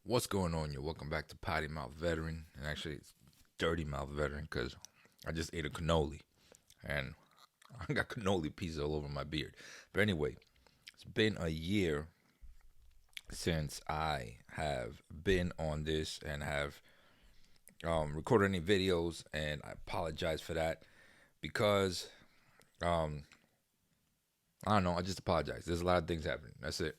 What's going on, you? Welcome back to Potty Mouth Veteran. And actually, it's Dirty Mouth Veteran because I just ate a cannoli. And I got cannoli pieces all over my beard. But anyway, it's been a year since I have been on this and have recorded any videos. And I apologize for that because, I don't know, I just apologize. There's a lot of things happening. That's it.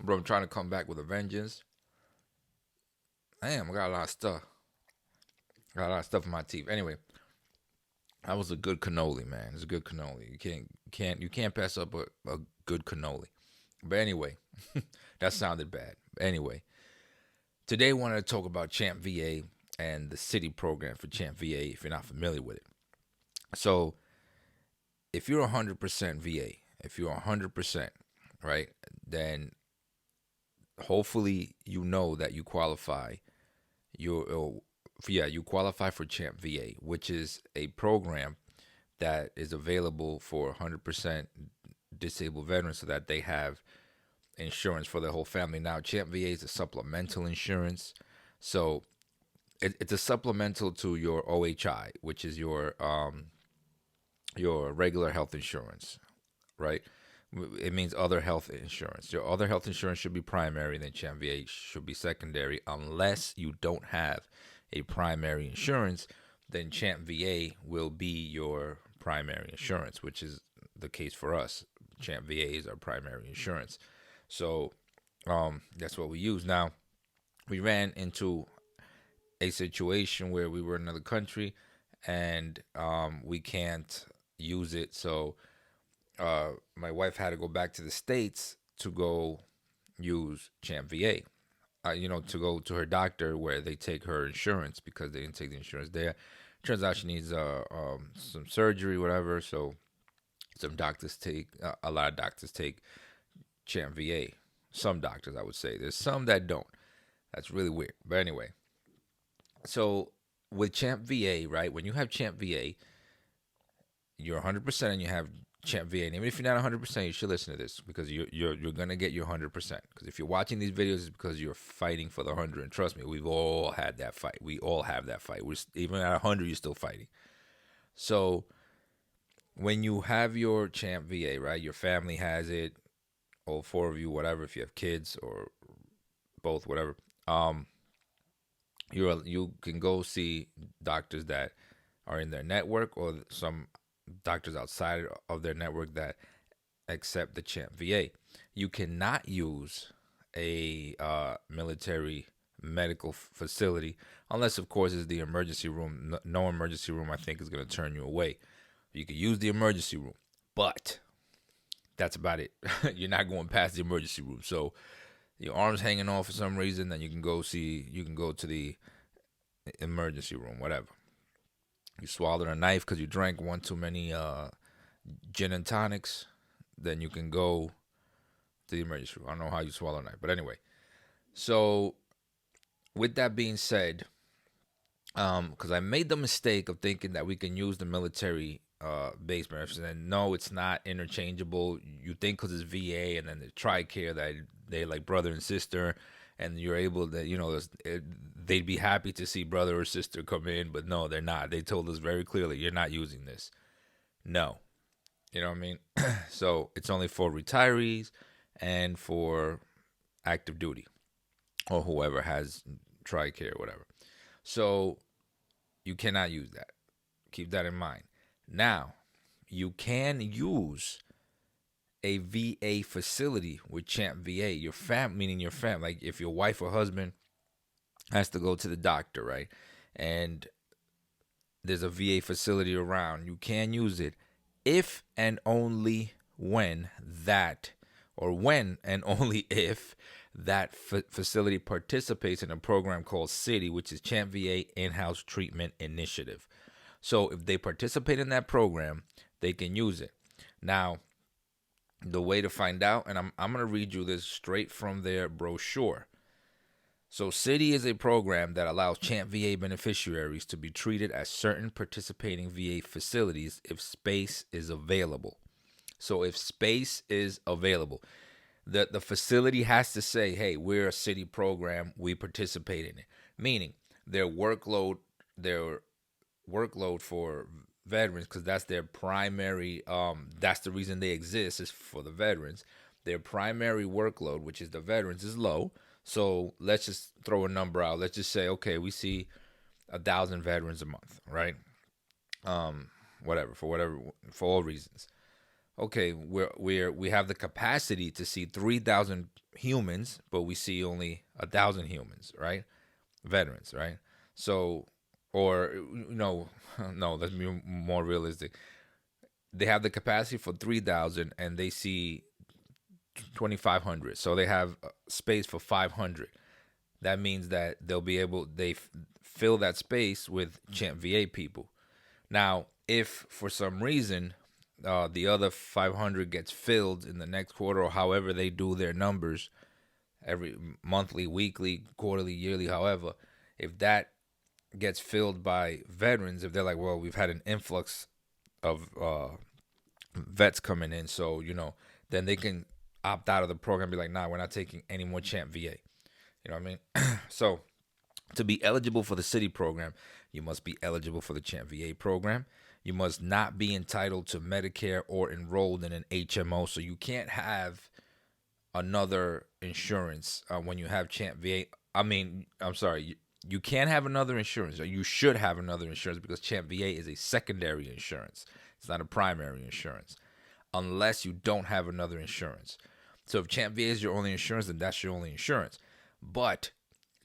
Bro, I'm trying to come back with a vengeance. Damn, I got a lot of stuff. Got a lot of stuff in my teeth. Anyway, that was a good cannoli, man. It's a good cannoli. You can't pass up a good cannoli. But anyway, that sounded bad. Anyway, today I wanted to talk about Champ VA and the city program for Champ VA if you're not familiar with it. So, if you're 100% VA, if you're 100%, right, then hopefully you know that you qualify. You qualify for Champ VA, which is a program that is available for 100% disabled veterans so that they have insurance for their whole family. Now, Champ VA is a supplemental insurance. So it's a supplemental to your OHI, which is your regular health insurance, right? It means other health insurance. Your other health insurance should be primary, then Champ VA should be secondary. Unless you don't have a primary insurance, then Champ VA will be your primary insurance, which is the case for us. Champ VA is our primary insurance. So that's what we use. Now, we ran into a situation where we were in another country and we can't use it. So my wife had to go back to the States to go use Champ VA. To go to her doctor where they take her insurance because they didn't take the insurance there. Turns out she needs some surgery, whatever. So a lot of doctors take Champ VA. Some doctors, I would say. There's some that don't. That's really weird. But anyway, so with Champ VA, right? When you have Champ VA, you're 100% and you have Champ VA. And even if you're not 100%, you should listen to this because you're gonna get your 100%. Because if you're watching these videos, it's because you're fighting for the 100. And trust me, we've all had that fight. We all have that fight. Even at 100, you're still fighting. So when you have your Champ VA, right, your family has it, all four of you, whatever. If you have kids or both, whatever, you can go see doctors that are in their network or some doctors outside of their network that accept the Champ VA. You cannot use a military medical facility unless, of course, it's the emergency room. No emergency room, I think, is going to turn you away. You can use the emergency room, but that's about it. You're not going past the emergency room. So your arm's hanging off for some reason, then you can go to the emergency room, whatever. You swallowed a knife because you drank one too many gin and tonics, then you can go to the emergency room. I don't know how you swallow a knife, but anyway. So with that being said, because I made the mistake of thinking that we can use the military base benefits, and no, it's not interchangeable. You think because it's VA and then the TRICARE that they like brother and sister, and you're able to, they'd be happy to see brother or sister come in, but no, they're not. They told us very clearly, you're not using this. No. You know what I mean? So it's only for retirees and for active duty or whoever has TRICARE or whatever. So you cannot use that. Keep that in mind. Now, you can use a VA facility with Champ VA. Meaning your fam, like if your wife or husband has to go to the doctor, right? And there's a VA facility around, you can use it if and only when and only if that facility participates in a program called CITY, which is Champ VA In-House Treatment Initiative. So if they participate in that program, they can use it. Now, the way to find out, and I'm going to read you this straight from their brochure. So CITY is a program that allows Champ VA beneficiaries to be treated at certain participating VA facilities if space is available. So if space is available, the facility has to say, hey, we're a city program, we participate in it. Meaning their their workload for veterans, because that's their primary, that's the reason they exist, is for the veterans. Their primary workload, which is the veterans, is low. So let's just throw a number out. Let's just say, okay, we see 1,000 veterans a month, right? Whatever, for all reasons. Okay, we have the capacity to see 3,000 humans, but we see only 1,000 humans, right? Veterans, right? So, or no, no, let's be more realistic. They have the capacity for 3,000, and they see 2,500, so they have space for 500. That means that they fill that space with Champ VA people. Now, if for some reason the other 500 gets filled in the next quarter, or however they do their numbers, every monthly, weekly, quarterly, yearly, however, if that gets filled by veterans, if they're like, well, we've had an influx of vets coming in, so then they can opt out of the program, be like, nah, we're not taking any more Champ VA. You know what I mean? So to be eligible for the city program, you must be eligible for the Champ VA program. You must not be entitled to Medicare or enrolled in an HMO. So you can't have another insurance when you have Champ VA. I'm sorry. You can't have another insurance, or you should have another insurance, because Champ VA is a secondary insurance. It's not a primary insurance, unless you don't have another insurance. So if Champ VA is your only insurance, then that's your only insurance. But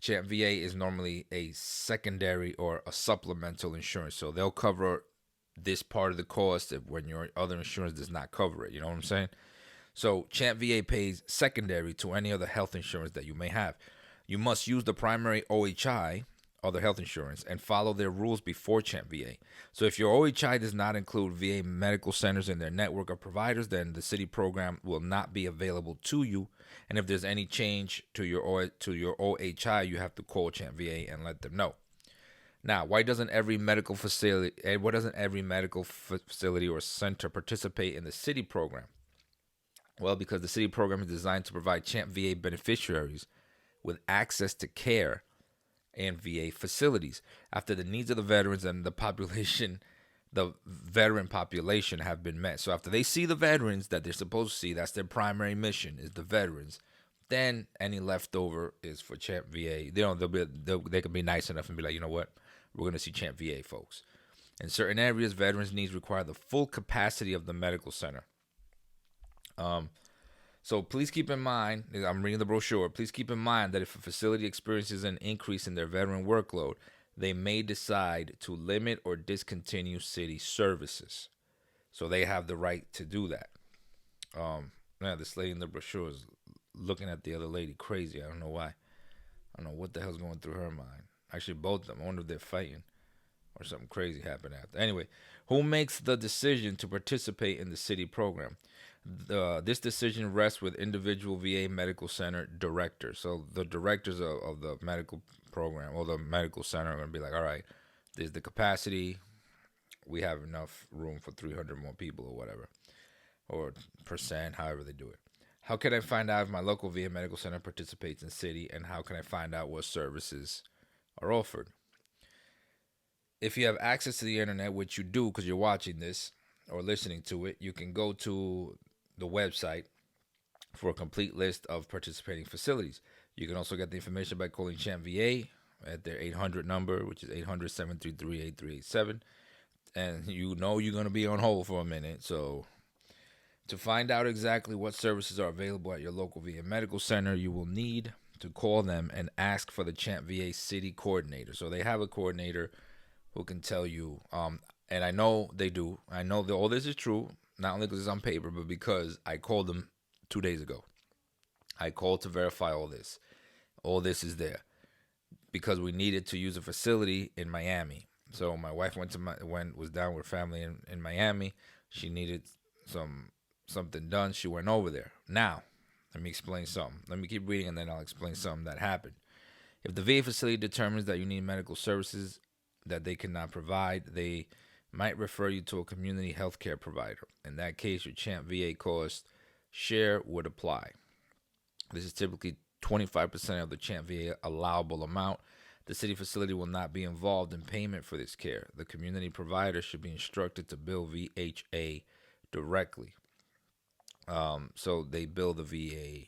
Champ VA is normally a secondary or a supplemental insurance. So they'll cover this part of the cost when your other insurance does not cover it. You know what I'm saying? So Champ VA pays secondary to any other health insurance that you may have. You must use the primary OHI, other health insurance, and follow their rules before Champ VA. So if your OHI does not include VA medical centers in their network of providers, then the city program will not be available to you. And if there's any change to your OHI, you have to call Champ VA and let them know. Now, why doesn't every medical facility or center participate in the city program? Well, because the city program is designed to provide Champ VA beneficiaries with access to care and VA facilities after the needs of the veterans and the veteran population have been met. So after they see the veterans that they're supposed to see, that's their primary mission, is the veterans. Then any leftover is for Champ VA. They can be nice enough and be like, you know what, we're going to see Champ VA folks. In certain areas, veterans' needs require the full capacity of the medical center. So please keep in mind, I'm reading the brochure, please keep in mind that if a facility experiences an increase in their veteran workload, they may decide to limit or discontinue city services. So they have the right to do that. This lady in the brochure is looking at the other lady crazy. I don't know why. I don't know what the hell's going through her mind. Actually, both of them. I wonder if they're fighting or something crazy happened after. Anyway, who makes the decision to participate in the city program? This decision rests with individual VA medical center directors. So the directors of the medical program or the medical center are going to be like, all right, there's the capacity. We have enough room for 300 more people or whatever, or percent, however they do it. How can I find out if my local VA medical center participates in city, and how can I find out what services are offered? If you have access to the internet, which you do because you're watching this or listening to it, you can go to the website for a complete list of participating facilities. You can also get the information by calling Champ VA at their 800 number, which is 800-733-8387. And you're going to be on hold for a minute. So to find out exactly what services are available at your local VA medical center, you will need to call them and ask for the Champ VA city coordinator. So they have a coordinator who can tell you, and I know they do. I know that all this is true, not only because it's on paper, but because I called them 2 days ago. I called to verify all this. All this is there because we needed to use a facility in Miami. So my wife was down with family in Miami. She needed something done. She went over there. Now, let me explain something. Let me keep reading and then I'll explain something that happened. If the VA facility determines that you need medical services that they cannot provide, they might refer you to a community healthcare provider. In that case, your CHAMP VA cost share would apply. This is typically 25% of the CHAMP VA allowable amount. The city facility will not be involved in payment for this care. The community provider should be instructed to bill VHA directly. So they bill the VA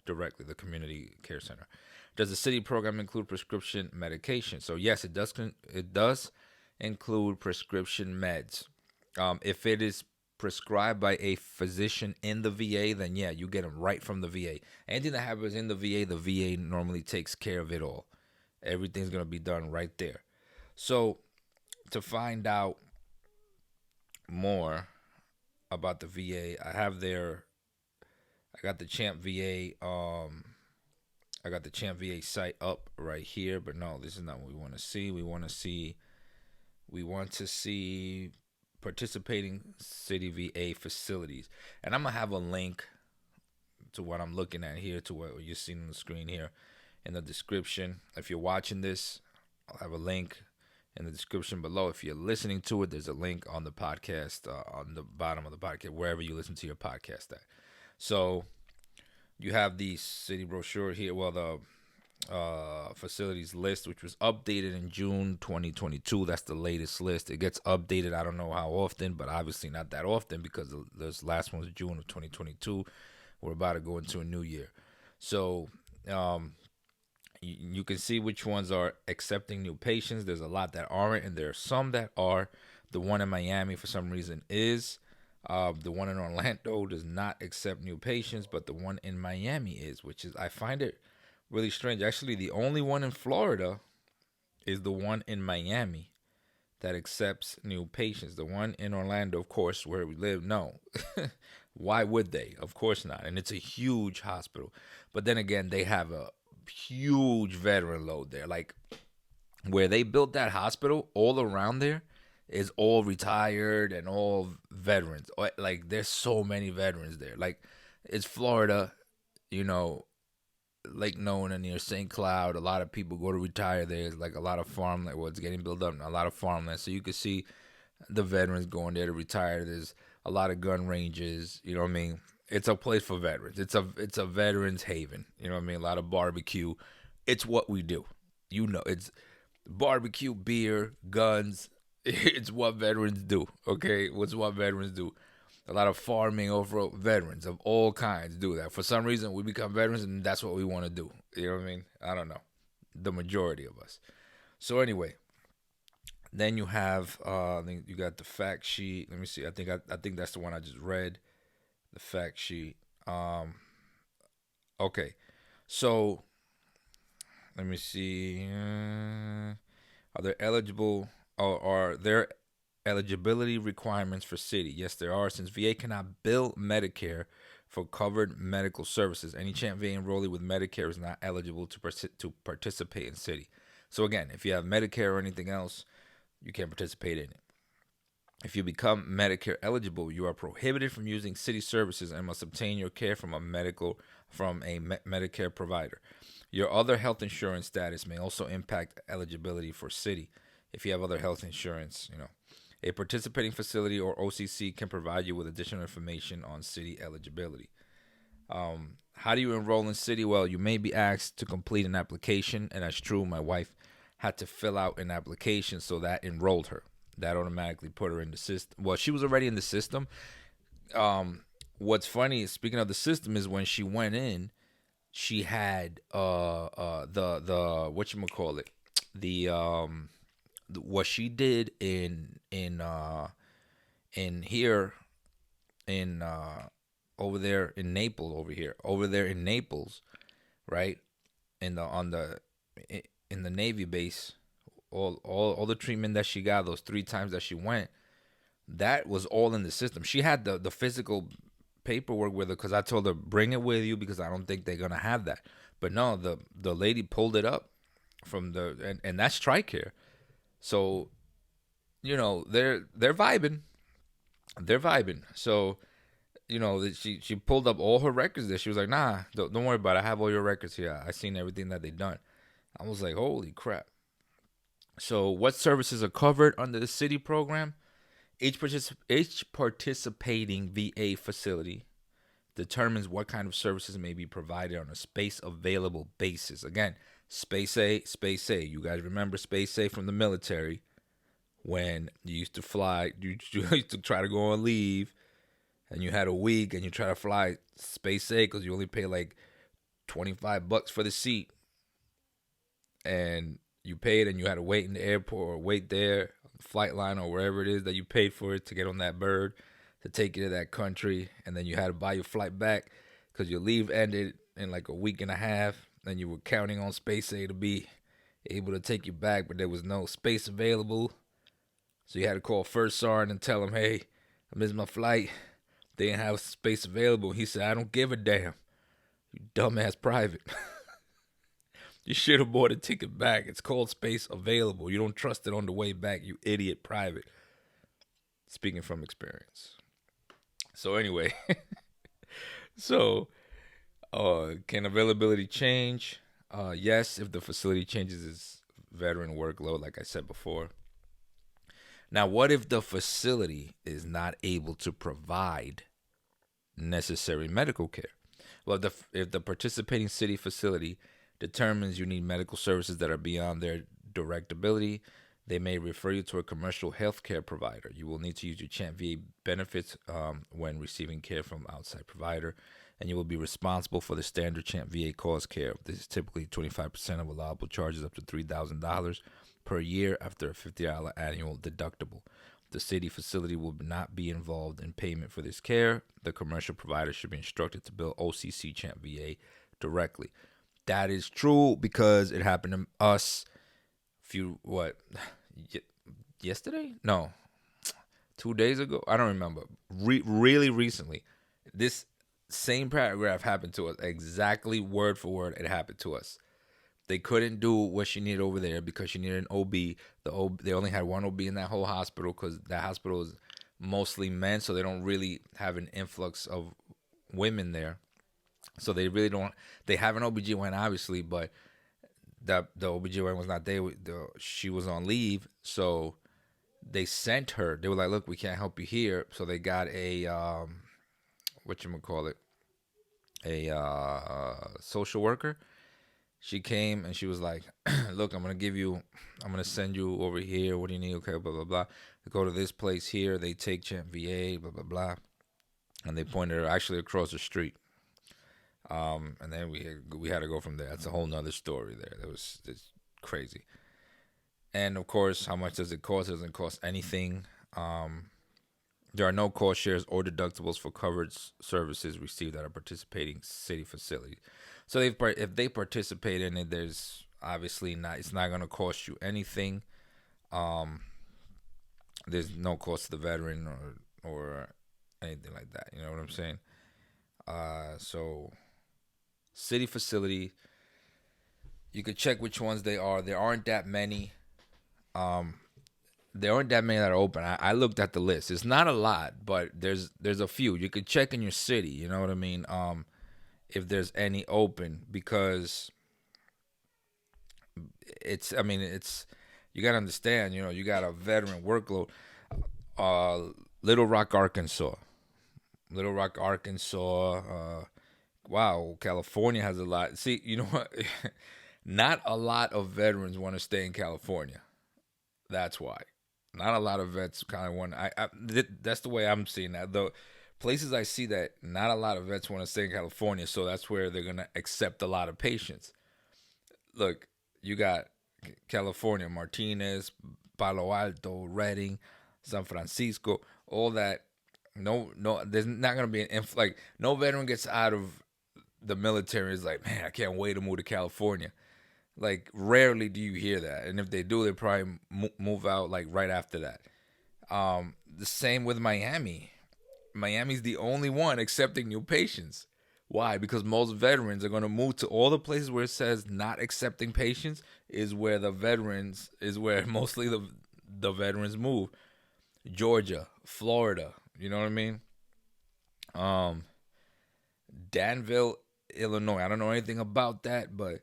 directly, the community care center. Does the city program include prescription medication? So yes, it does. It does include prescription meds. If it is prescribed by a physician in the VA, then yeah, you get them right from the VA. Anything that happens in the VA normally takes care of it all. Everything's gonna be done right there. So to find out more about the VA, I got the Champ VA. I got the Champ VA site up right here, but no, this is not what we want to see. We want to see participating city VA facilities, and I'm gonna have a link to what I'm looking at here, to what you're seeing on the screen here, in the description. If you're watching this, I'll have a link in the description below. If you're listening to it, there's a link on the podcast, on the bottom of the podcast, wherever you listen to your podcast at. So you have the city brochure here. Well, the facilities list, which was updated in June 2022. That's the latest list. It gets updated, I don't know how often, but obviously not that often, because this last one was June of 2022. We're about to go into a new year. So you can see which ones are accepting new patients. There's a lot that aren't, and there are some that are. The one in Miami, for some reason, is. The one in Orlando does not accept new patients, but the one in Miami is, which is, I find it really strange. Actually, the only one in Florida is the one in Miami that accepts new patients. The one in Orlando, of course, where we live, no. Why would they? Of course not. And it's a huge hospital. But then again, they have a huge veteran load there. Like, where they built that hospital, all around there is all retired and all veterans. Like, there's so many veterans there. Like, it's Florida, Lake Nona near St. Cloud. A lot of people go to retire there. It's like a lot of farmland. Well, it's getting built up. A lot of farmland. So you can see the veterans going there to retire. There's a lot of gun ranges. You know what I mean? It's a place for veterans. It's a veterans haven. You know what I mean? A lot of barbecue. It's what we do. It's barbecue, beer, guns. It's what veterans do. Okay, what's what veterans do? A lot of farming over veterans of all kinds do that. For some reason, we become veterans, and that's what we want to do. You know what I mean? I don't know. The majority of us. So anyway, then you have you got the fact sheet. Let me see. I think that's the one I just read. The fact sheet. Okay. So let me see. Are there eligible? Are there eligibility requirements for city? Yes, there are. Since VA cannot bill Medicare for covered medical services, any CHAMP VA enrollee with Medicare is not eligible to participate in city. So again, if you have Medicare or anything else, you can't participate in it. If you become Medicare eligible, you are prohibited from using city services and must obtain your care from a Medicare provider. Your other health insurance status may also impact eligibility for city. If you have other health insurance, a participating facility or OCC can provide you with additional information on city eligibility. How do you enroll in city? Well, you may be asked to complete an application, and that's true. My wife had to fill out an application, so that enrolled her. That automatically put her in the system. Well, she was already in the system. What's funny, speaking of the system, is when she went in, she had the whatchamacallit, what she did in here in over there in Naples, right? In the Navy base, all the treatment that she got those 3 times that she went, that was all in the system. She had the physical paperwork with her, because I told her, bring it with you, because I don't think they're gonna have that. But no, the lady pulled it up from and that's TRICARE. So, they're vibing. They're vibing. So, she pulled up all her records there. She was like, nah, don't worry about it. I have all your records here. I seen everything that they done. I was like, holy crap. So, what services are covered under the city program? Each participating VA facility determines what kind of services may be provided on a space available basis. Again, Space A, Space A. You guys remember Space A from the military when you used to fly, you used to try to go on leave and you had a week and you try to fly Space A because you only pay like $25 for the seat, and you paid and you had to wait in the airport or wait there, flight line or wherever it is that you paid for it to get on that bird to take you to that country, and then you had to buy your flight back because your leave ended in like a week and a half, and you were counting on Space A to be able to take you back, but there was no space available. So you had to call First Sergeant and tell him, hey, I missed my flight. They didn't have space available. He said, I don't give a damn. You dumbass private. You should have bought a ticket back. It's called space available. You don't trust it on the way back, you idiot private. Speaking from experience. So anyway, so can availability change? Yes, if the facility changes its veteran workload, like I said before. Now, what if the facility is not able to provide necessary medical care? Well, if the participating city facility determines you need medical services that are beyond their direct ability, they may refer you to a commercial healthcare provider. You will need to use your CHAMP VA benefits when receiving care from outside provider, and you will be responsible for the standard CHAMP VA cost care. This is typically 25% of allowable charges up to $3,000 per year after a $50 annual deductible. The city facility will not be involved in payment for this care. The commercial provider should be instructed to bill OCC CHAMP VA directly. That is true because it happened to us yesterday? No, 2 days ago. I don't remember. Really recently, this same paragraph happened to us. Exactly word for word, it happened to us. They couldn't do what she needed over there because she needed an OB. They only had one OB in that whole hospital because that hospital is mostly men, so they don't really have an influx of women there. So they really don't. They have an OBGYN obviously, but the OBGYN was not there. She was on leave, so they sent her. They were like, "Look, we can't help you here." So they got a whatchamacallit, a social worker. She came and she was like, "Look, I'm gonna send you over here. What do you need? Okay, blah blah blah. They go to this place here. They take CHAMP VA, blah blah blah." And they pointed her actually across the street. And then we had to go from there. That's a whole nother story there. It's crazy. And of course, how much does it cost? It doesn't cost anything. There are no cost shares or deductibles for covered services received at a participating city facility. So if they participate in it, there's obviously not. It's not going to cost you anything. There's no cost to the veteran or anything like that. You know what I'm saying? So city facility, you could check which ones they are. There aren't that many. There aren't that many that are open. I looked at the list. It's not a lot, but there's a few. You could check in your city. You know what I mean? If there's any open, because it's. I mean, it's. You gotta understand. You know, you got a veteran workload. Little Rock, Arkansas. Little Rock, Arkansas. Wow, California has a lot. See, you know what? Not a lot of veterans want to stay in California. That's why. Not a lot of vets kind of want. That's the way I'm seeing that. The places I see that not a lot of vets want to stay in California, so that's where they're gonna accept a lot of patients. Look, you got California, Martinez, Palo Alto, Redding, San Francisco, all that. No, there's not gonna be like no veteran gets out of the military is like, man, I can't wait to move to California. Like, rarely do you hear that, and if they do, they probably move out like right after that. The same with Miami. Miami's the only one accepting new patients. Why? Because most veterans are going to move to all the places where it says not accepting patients is where mostly the veterans move. Georgia, Florida, you know what I mean? Danville, Illinois. I don't know anything about that, but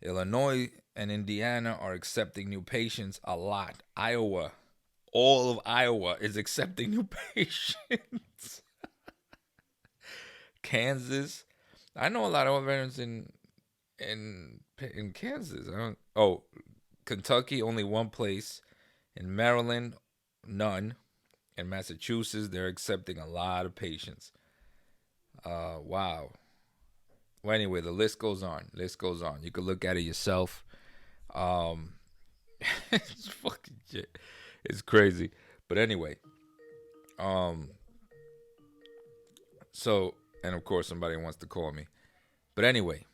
Illinois, and Indiana are accepting new patients a lot. Iowa, all of Iowa is accepting new patients. Kansas, I know a lot of veterans in Kansas. Kentucky, only one place. In Maryland, none. In Massachusetts, they're accepting a lot of patients. Wow. Well, anyway, the list goes on. List goes on. You can look at it yourself. Um, it's fucking shit. It's crazy. But anyway, um, so and of course somebody wants to call me. But anyway,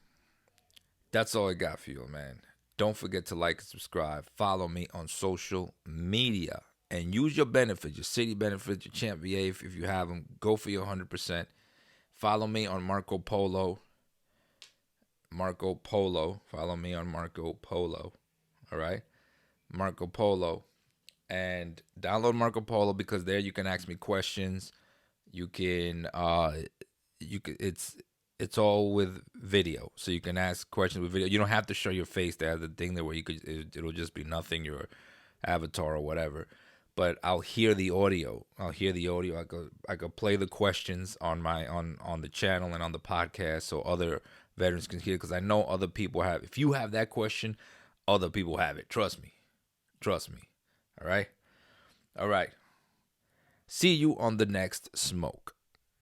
that's all I got for you, man. Don't forget to like and subscribe. Follow me on social media and use your benefits, your city benefits, your Champ VA if you have them. Go for your 100%. Follow me on Marco Polo. Marco Polo. Follow me on Marco Polo. All right? Marco Polo. And download Marco Polo because there you can ask me questions. You can it's all with video, so you can ask questions with video. You don't have to show your face. They have the thing there where it'll just be nothing, your avatar or whatever. But I'll hear the audio. I could play the questions on the channel and on the podcast, so other veterans can hear. Because I know other people have. If you have that question, other people have it. Trust me. Trust me. All right. All right. See you on the next smoke.